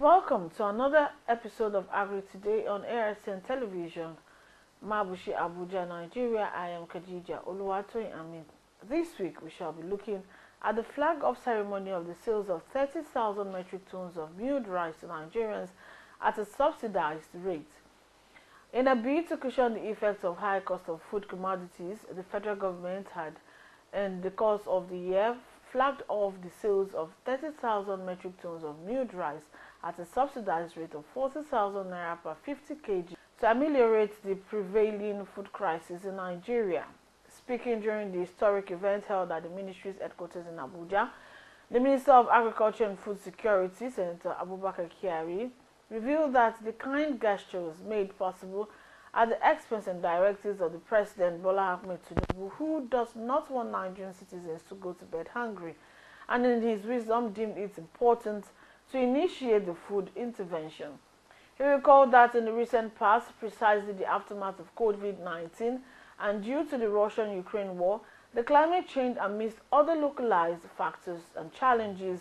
Welcome to another episode of Agric today on ARCN Television, Mabushi, Abuja, Nigeria. I am Khadija Oluwatoyin Amin. This week we shall be looking at the flag-off ceremony of the sales of 30,000 metric tons of milled rice to Nigerians at a subsidized rate. In a bid to cushion the effects of high cost of food commodities, the federal government had, in the course of the year, flagged off the sales of 30,000 metric tons of milled rice at a subsidized rate of 40,000 naira per 50 kg to ameliorate the prevailing food crisis in Nigeria. Speaking during the historic event held at the ministry's headquarters in Abuja, the Minister of Agriculture and Food Security, Senator Abubakar Kyari, revealed that the kind gestures made possible at the expense and directives of the President Bola Ahmed Tinubu, who does not want Nigerian citizens to go to bed hungry, and in his wisdom deemed it important to initiate the food intervention. He recalled that in the recent past, precisely the aftermath of COVID-19 and due to the Russian-Ukraine war, the climate change amidst other localized factors and challenges,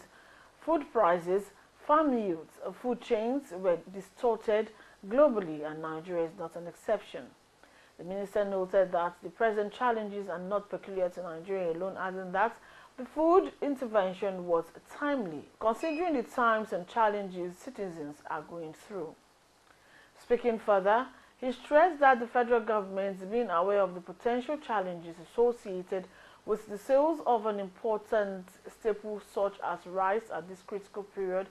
food prices, farm yields, food chains were distorted globally, and Nigeria is not an exception. The minister noted that the present challenges are not peculiar to Nigeria alone, adding that the food intervention was timely, considering the times and challenges citizens are going through. Speaking further, he stressed that the federal government, being aware of the potential challenges associated with the sales of an important staple such as rice at this critical period,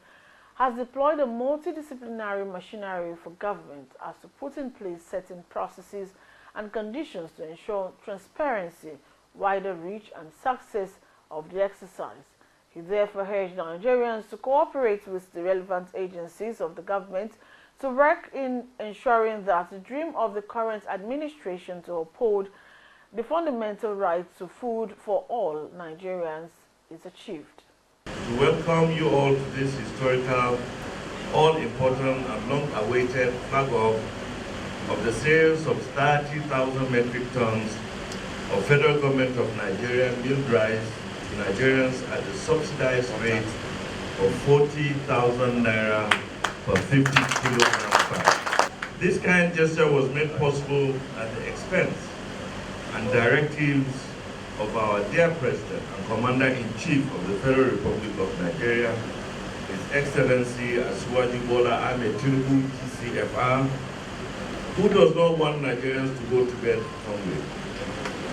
has deployed a multidisciplinary machinery for government as to put in place certain processes and conditions to ensure transparency, wider reach, and success of the exercise. He therefore urged Nigerians to cooperate with the relevant agencies of the government to work in ensuring that the dream of the current administration to uphold the fundamental right to food for all Nigerians is achieved. To welcome you all to this historical, all-important and long-awaited flag-off of the sales of 30,000 metric tons of federal government of Nigeria milled rice to Nigerians at the subsidized rate of 40,000 naira per 50 kilogram bag. This kind gesture was made possible at the expense and directives of our dear President and Commander-in-Chief of the Federal Republic of Nigeria, His Excellency Asiwaju Bola Ahmed Tinubu, TCFR, who does not want Nigerians to go to bed hungry,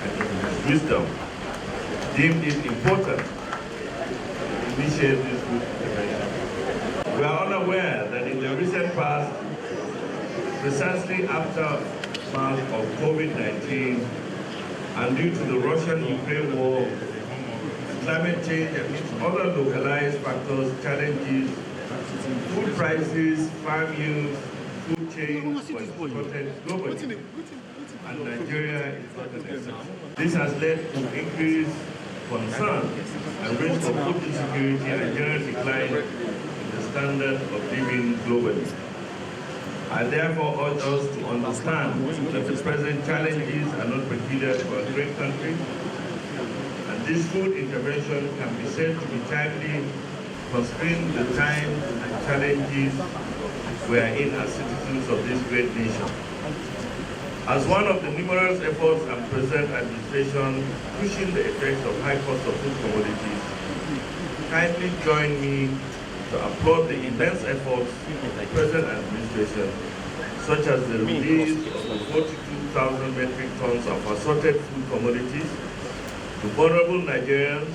and in his wisdom deemed it important to initiate this food intervention. We are unaware that in the recent past, precisely after month of COVID-19, and due to the Russian-Ukraine war, climate change and other localized factors, challenges, food prices, farm yields, food chains were distorted globally, and Nigeria is not an exception. This has led to increased concern and risk of food insecurity and general decline in the standard of living globally. I therefore urge us to understand that the present challenges are not peculiar to our great country, and this food intervention can be said to be timely, considering the times and challenges we are in as citizens of this great nation. As one of the numerous efforts and present administration pushing the effects of high cost of food commodities, kindly join me to applaud the immense efforts of the present administration, such as the release of the 42,000 metric tons of assorted food commodities to vulnerable Nigerians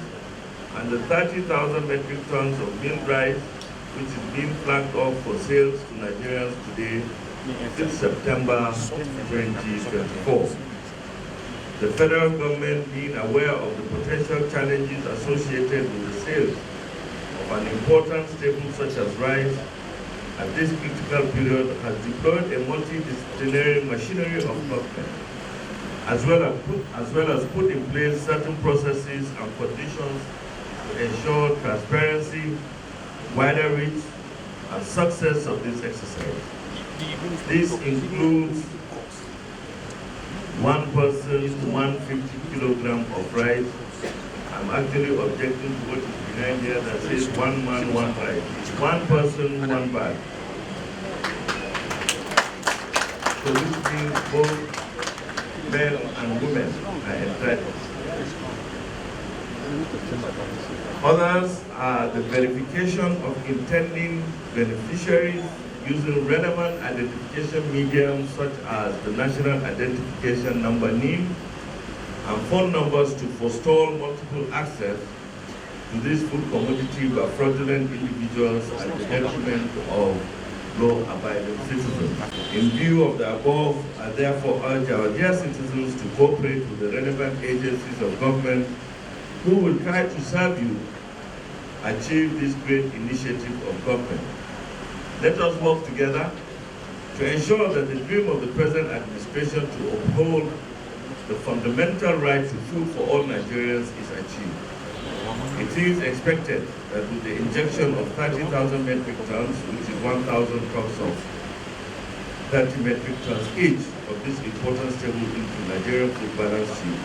and the 30,000 metric tons of milled rice, which is being flagged off for sales to Nigerians today, till September 2024. The federal government, being aware of the potential challenges associated with the sales of an important staple such as rice at this critical period, has deployed a multidisciplinary machinery of government, as well as put in place certain processes and conditions to ensure transparency, wider reach, and success of this exercise. This includes one person 150 kilogram of rice I'm actually objecting to what is behind here that says one man, one right. It's one person, one bag. So this means both men and women are entitled. Others are the verification of intending beneficiaries using relevant identification mediums such as the National Identification Number NIN and phone numbers to forestall multiple access to this food commodity by fraudulent individuals at the detriment of law-abiding citizens. In view of the above, I therefore urge our dear citizens to cooperate with the relevant agencies of government who will try to serve you achieve this great initiative of government. Let us work together to ensure that the dream of the present administration to uphold the fundamental right to food for all Nigerians is achieved. It is expected that with the injection of 30,000 metric tons, which is 1,000 trucks of 30 metric tons each of this important staple into Nigerian food balance sheet,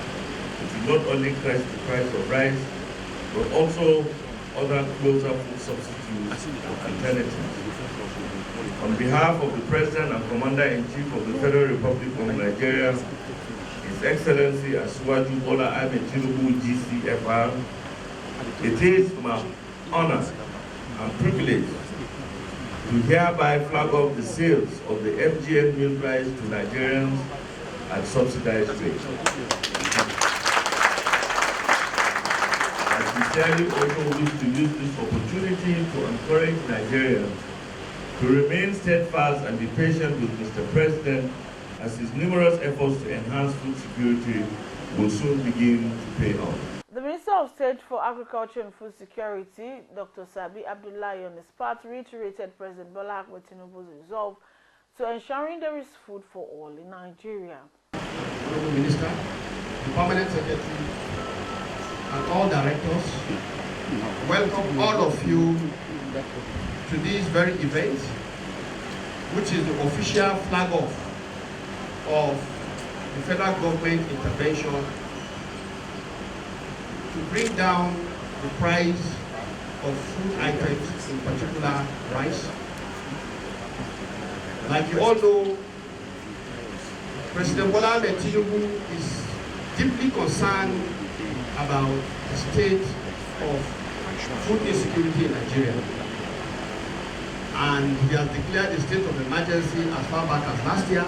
it will not only crash the price of rice, but also other closer food substitutes and alternatives. On behalf of the President and Commander-in-Chief of the Federal Republic of Nigeria, His Excellency Asiwaju Bola Ahmed Tinubu, GCFR, it is my honor and privilege to hereby flag off the sales of the FGN milk rice to Nigerians at subsidized rates. I sincerely also wish to use this opportunity to encourage Nigerians to remain steadfast and be patient with Mr. President as his numerous efforts to enhance food security will soon begin to pay off. The Minister of State for Agriculture and Food Security, Dr. Sabi Abdullahi, on his part reiterated President Bola Ahmed Tinubu's resolve to ensuring there is food for all in Nigeria. Honorable Minister, the Permanent Secretary, and all directors, welcome all of you to this very event, which is the official flag off of the federal government intervention to bring down the price of food items, in particular rice. Like you all know, President Bola Ahmed Tinubu is deeply concerned about the state of food insecurity in Nigeria. And he has declared a state of emergency as far back as last year.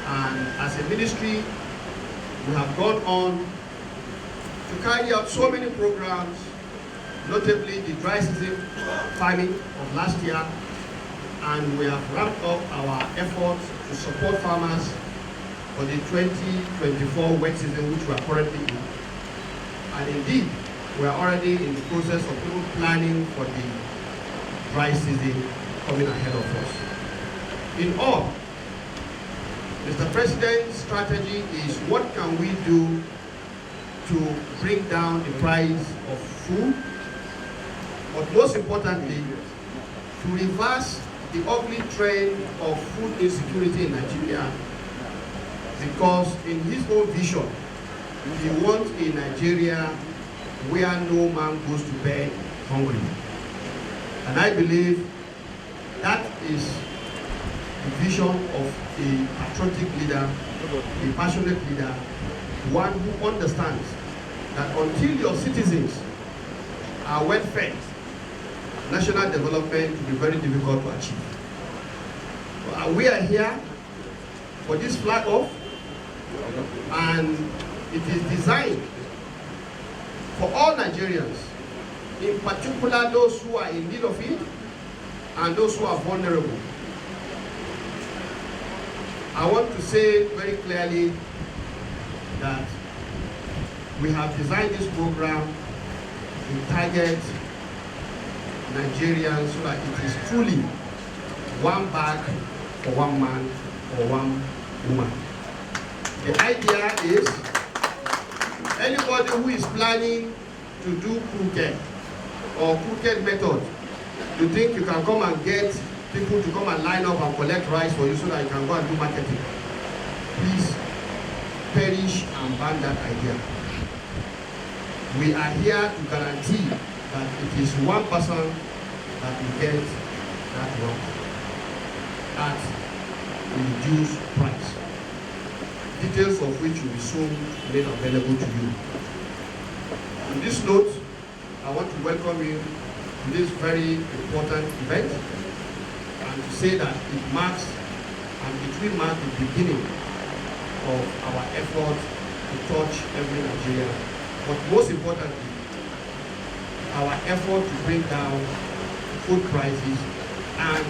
And as a ministry, we have gone on to carry out so many programs, notably the dry season farming of last year, and we have ramped up our efforts to support farmers for the 2024 wet season, which we are currently in. And indeed, we are already in the process of even planning for the dry season coming ahead of us. In all, Mr. President's strategy is what can we do to bring down the price of food, but most importantly, to reverse the ugly trend of food insecurity in Nigeria, because in his own vision, he wants a Nigeria where no man goes to bed hungry. And I believe that is the vision of a patriotic leader, a passionate leader, one who understands that until your citizens are well fed, national development will be very difficult to achieve. We are here for this flag off, and it is designed for all Nigerians, in particular those who are in need of it and those who are vulnerable. I want to say very clearly that we have designed this program to target Nigerians so that it is truly one bag for one man or one woman. The idea is anybody who is planning to do crooked or crooked method, you think you can come and get people to come and line up and collect rice for you so that you can go and do marketing. Please perish and ban that idea. We are here to guarantee that it is one person that will get that work at a reduced price. Details of which will be soon made available to you. On this note, I want to welcome you to this very important event and to say that it marks and it will mark the beginning of our effort to touch every Nigerian. But most importantly, our effort to bring down food prices and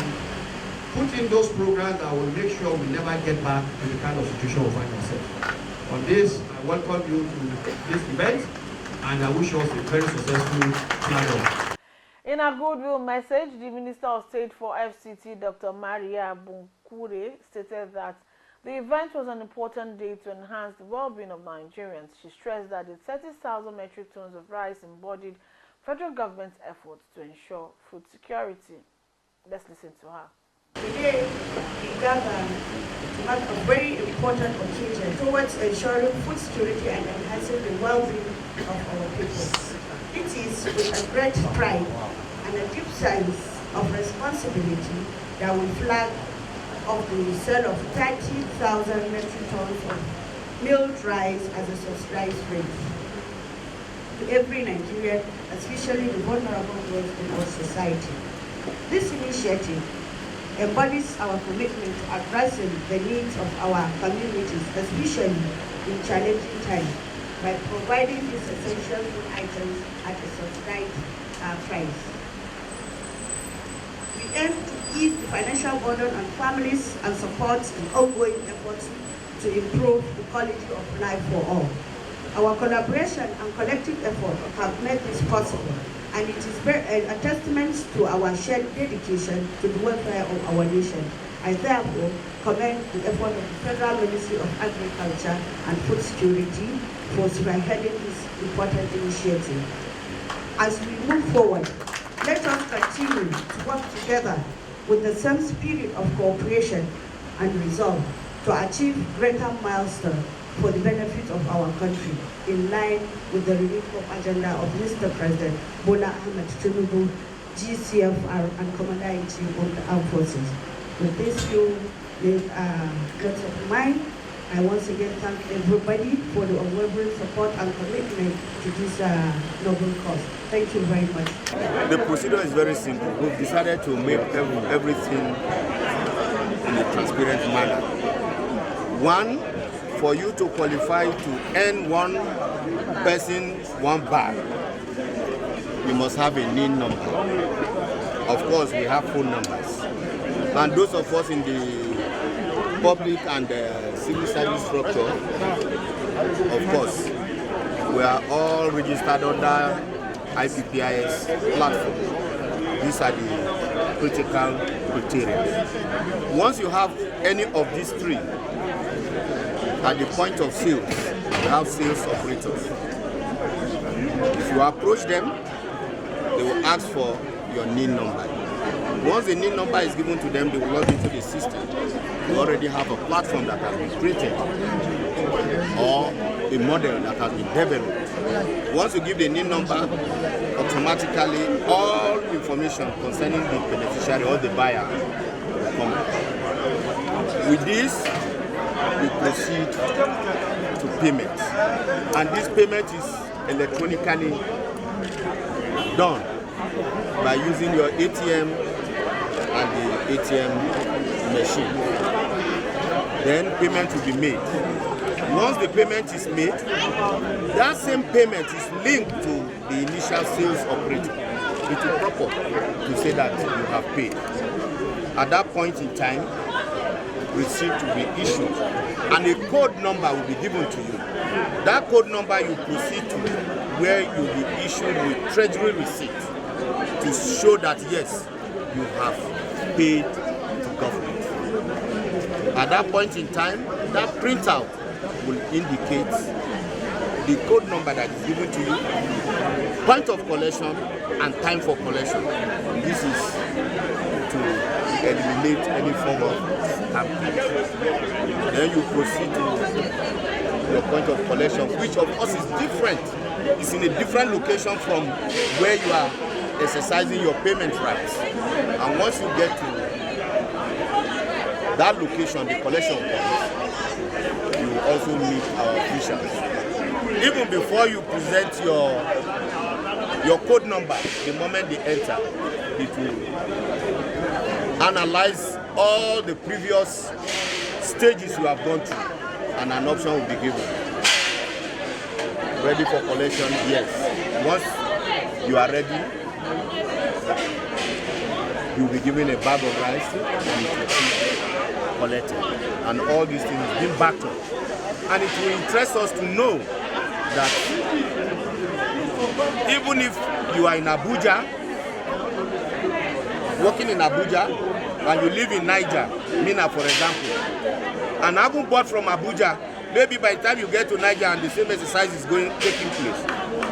put in those programs that will make sure we never get back to the kind of situation we find ourselves. On this, I welcome you to this event and I wish us a very successful flag. In a goodwill message, the Minister of State for FCT, Dr. Maria Bunkure, stated that the event was an important day to enhance the well-being of Nigerians. She stressed that the 30,000 metric tons of rice embodied federal government's efforts to ensure food security. Let's listen to her. Today, we gather to mark a very important occasion towards ensuring food security and enhancing the well-being of our people. It is with a great pride and a deep sense of responsibility that we flag off the sale of 30,000 metric tons of milled rice as a subsidized rate to every Nigerian, especially the vulnerable groups in our society. This initiative embodies our commitment to addressing the needs of our communities, especially in challenging times, by providing these essential food items at a subsidized price. We aim to ease the financial burden on families and support the ongoing efforts to improve the quality of life for all. Our collaboration and collective effort have made this possible, and it is a testament to our shared dedication to the welfare of our nation. I therefore commend the effort of the Federal Ministry of Agriculture and Food Security for spearheading this important initiative. As we move forward, let us continue to work together with the same spirit of cooperation and resolve to achieve greater milestones for the benefit of our country, in line with the renewal agenda of Mr. President Bola Ahmed Tinubu, GCFR, and Commander-in-Chief of the Armed Forces. With this few notes of mine, I once again thank everybody for the unwavering support and commitment to this noble cause. Thank you very much. The procedure is very simple. We've decided to make everything in a transparent manner. One, for you to qualify to earn one person, one bag, you must have a NIN number. Of course, we have phone numbers. And those of us in the public and civil service structure, of course, we are all registered under IPPIS platform. These are the critical criteria. Once you have any of these three, at the point of sale, you have sales operators. If you approach them, they will ask for your NIN number. Once the NIN number is given to them, they will log into the system. You already have a platform that has been created or a model that has been developed. Once you give the NIN number, automatically all information concerning the beneficiary or the buyer will come. With this, we proceed to payment. And this payment is electronically done by using your ATM and the ATM machine. Then payment will be made. Once the payment is made, that same payment is linked to the initial sales operator. It is proper to say that you have paid. At that point in time, receipt will be issued and a code number will be given to you. That code number you proceed to where you will be issued with treasury receipt to show that yes, you have paid to government. At that point in time, that printout will indicate the code number that is given to you, point of collection and time for collection. This is to eliminate any form of tampering. Then you proceed to your point of collection, which of course is different is in a different location from where you are exercising your payment rights. And once you get to that location, the collection point, you will also meet our officials. Even before you present your code number, the moment they enter, it will analyze all the previous stages you have gone through, and an option will be given. Ready for collection? Yes. Once you are ready, you will be given a bag of rice and it will be collected. And all these things being backed up. And it will interest us to know that even if you are in Abuja, working in Abuja, and you live in Niger, Mina for example, and haven't bought from Abuja, maybe by the time you get to Niger and the same exercise is taking place,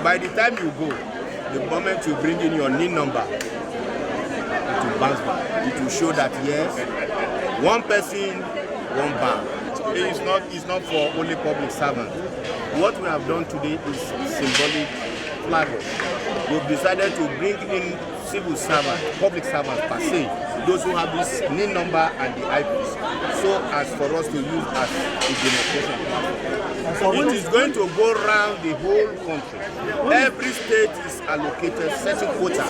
by the time you go, the moment you bring in your NIN number, it will bounce back. It will show that yes, one person, one bag. It's not for only public servants. What we have done today is symbolic flag. We've decided to bring in civil servants, public servants per se, those who have this NIN number and the IPs, so as for us to use as a demonstration. It is going to go around the whole country. Every state is allocated certain quota.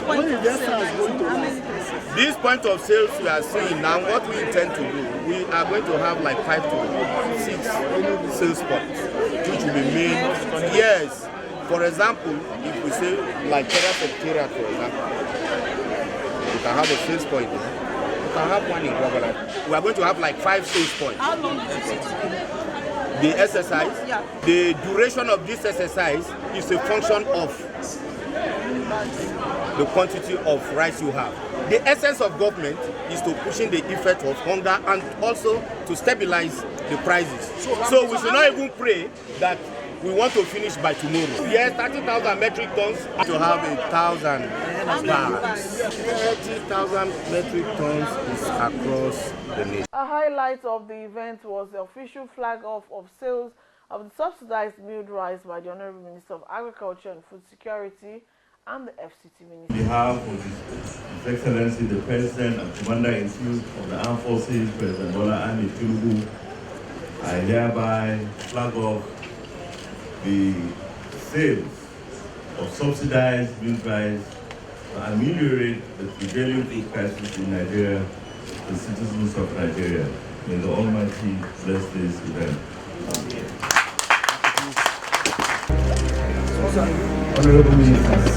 This point of sales we are seeing now, what we intend to do, we are going to have like 5 to 6 sales points, which will be made. Yes. For example, if we say like Terra Secretariat, for example, you can have a sales point. You can have one in Guaguala. We are going to have like 5 sales points. How long does it take? The exercise, the duration of this exercise is a function of the quantity of rice you have. The essence of government is to pushing the effect of hunger and also to stabilize the prices. So we should not even pray that we want to finish by tomorrow. Yes, 30,000 metric tons to have 1,000 bags. 30,000 metric tons is across the nation. A highlight of the event was the official flag off of sales of the subsidized milled rice by the Honorable Minister of Agriculture and Food Security and the FCT Minister. On behalf of His Excellency the President and Commander-in-Chief of the Armed Forces, President Bola Ahmed Tinubu, I hereby flag off the sales of subsidized milled rice to ameliorate the prevailing food crisis in Nigeria, the citizens of Nigeria. May the Almighty bless this event. Honorable Ministers,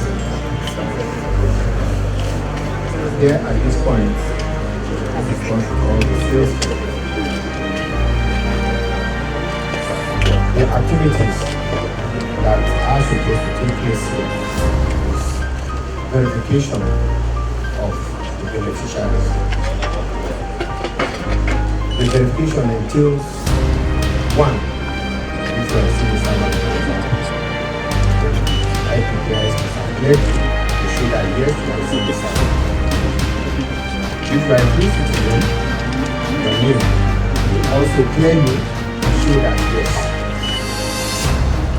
here at this point, this is going to call the sales. The activities that are supposed to take place here is verification of the beneficiaries. The verification entails one, if you are a civil servant, IPPIs is clear to show that yes, you are a civil servant. If you are a free citizen, your name will also clearly show that yes,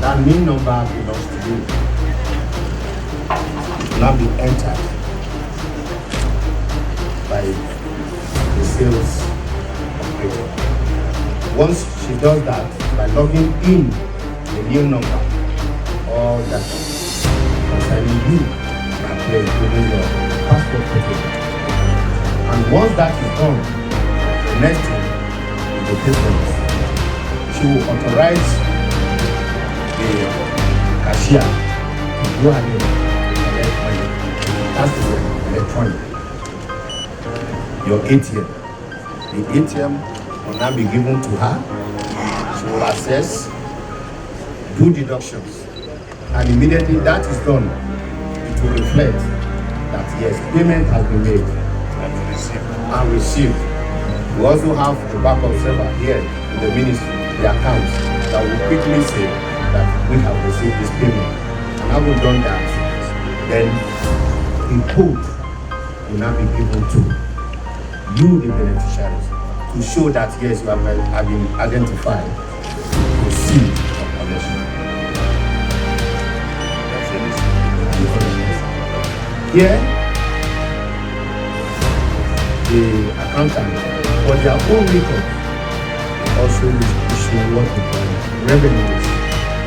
that NIN number belongs to you. It will now be entered by the sales operator. Once she does that, by logging in the NIN number, all that concerning you can play including your passport photo. And once that is done, the next thing is the difference. She will authorize the cashier to go ahead and collect money. That's the electronic. Your ATM. The ATM will now be given to her. She will access, do deductions, and immediately that is done, it will reflect that yes, payment has been made and received. We also have the backup server here in the ministry, the accounts, that will quickly say that we have received this payment. And having done that, then the code will now be given to you, the beneficiaries, to show that yes, you have been identified to receive a collection. Here, the accountant, for their own records, also issue what we call revenues,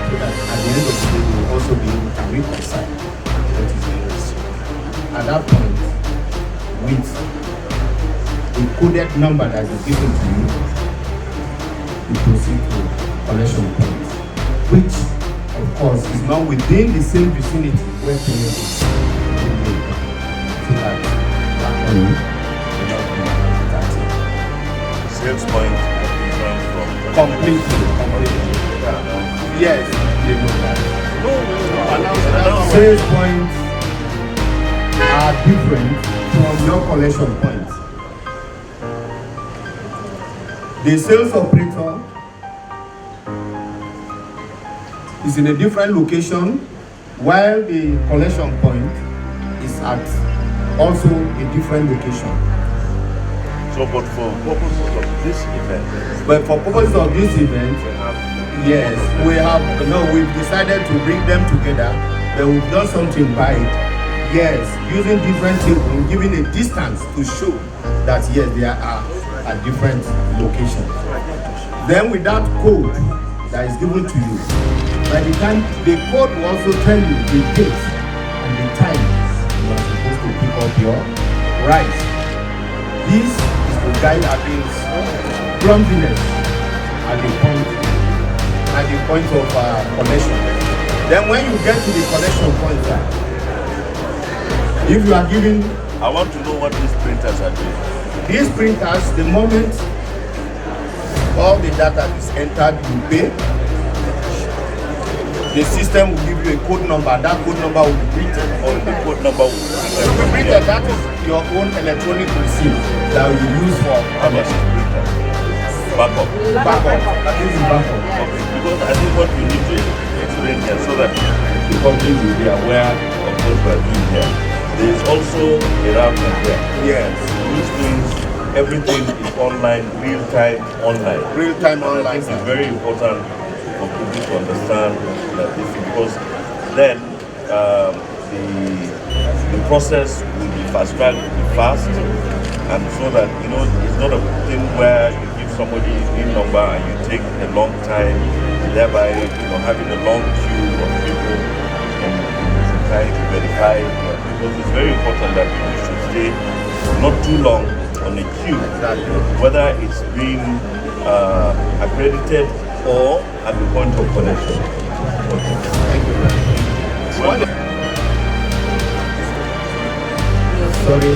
so that at the end of the day, we will also be able to reconcile what is being received. At that point, with the coded number that is given to you, you proceed to collection point, which, of course, is not within the same vicinity where payment is being made, so that money will not be impacted. Sales point are different from Completely. Yes, they know that. No. Sales points are different from your collection points. The sales operator is in a different location, while the collection point is at also a different location. So, but for purposes of this event, But for purposes of this event, yes, we've decided to bring them together, but we've done something by it. Yes, using different tables, giving a distance to show that yes, they are at different locations. Then with that code that is given to you, by the time the code will also tell you the date and the time you are supposed to pick up your rice. This is to guide against clumsiness at the point of collection. Then when you get to the collection point, if you are giving, I want to know what these printers are doing. these printers, the moment all the data is entered, you pay. The system will give you a code number. That code number will be printed. Or the code number will The printer, that is your own electronic receipt that you use for how much is printer? Backup. backup. That is the backup. Okay. Because I think what we need to explain here so that the public will be aware of what we are doing here. There is also a router there. Yes. Which means everything is online, real-time online. Real-time And I online. think it's very important for people to understand that this, because then the process will be fast-tracked, will be fast, and so that it's not a thing where you give somebody a PIN number and you take a long time, thereby having a long queue of people and trying to verify. Because it's very important that people should stay not too long on the queue, whether it's being accredited or at the point of connection. Thank you very much. Sorry.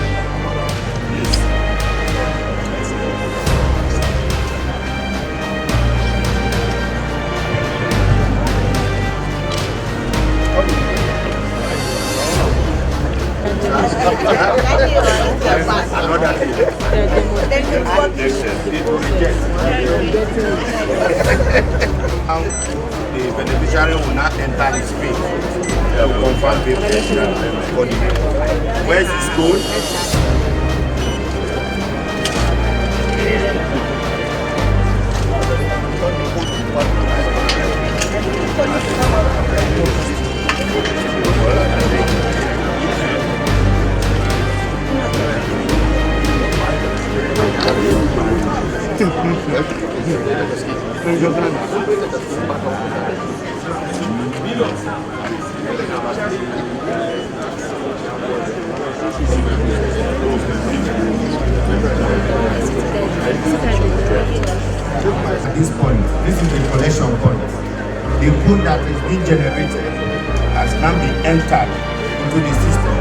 The beneficiary will not enter his pin. Confirm payment coordinate. Where's his code? At this point, this is the collection point. The code that is being generated has now been entered into the system.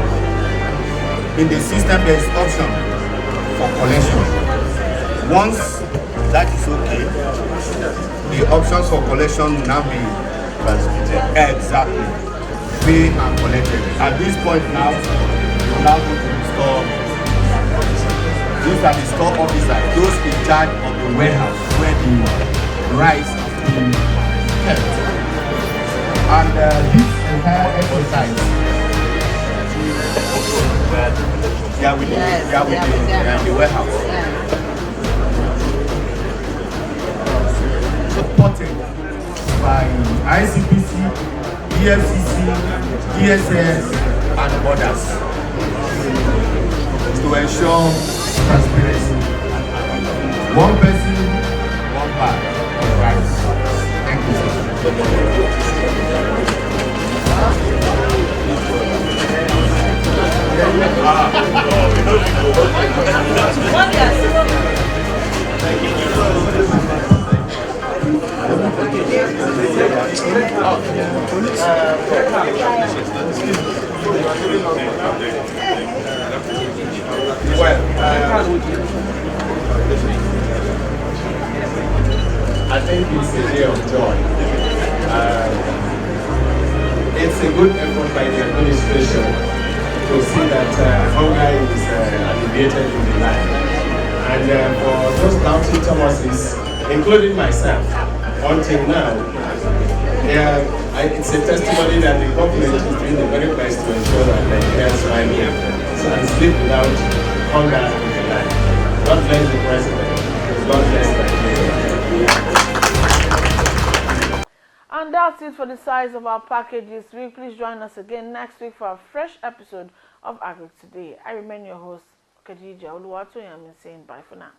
In the system, there is option for collection. Once that is okay, the options for collection will now be transmitted. Exactly. Pay and collected. At this point now, you now go to the store. These are the store officers, those in charge of the warehouse where the rice is being kept. And this entire exercise, they are with the warehouse. Supported by ICPC, EFCC, DSS, and others. to ensure transparency. One person, one bag of rice. Thank you, I think it's a day of joy. It's a good effort by the administration to see that hunger is alleviated in the land. And for those doubting Thomases, including myself, until now, it's a testimony that the government is doing the very best to ensure that Nigerians find and sleep without hunger in the land. God bless the president. God bless Nigeria. And that's it for the size of our package this week. Please join us again next week for a fresh episode of Agric Today. I remain your host, Khadija Oluwatoyin. I'm saying bye for now.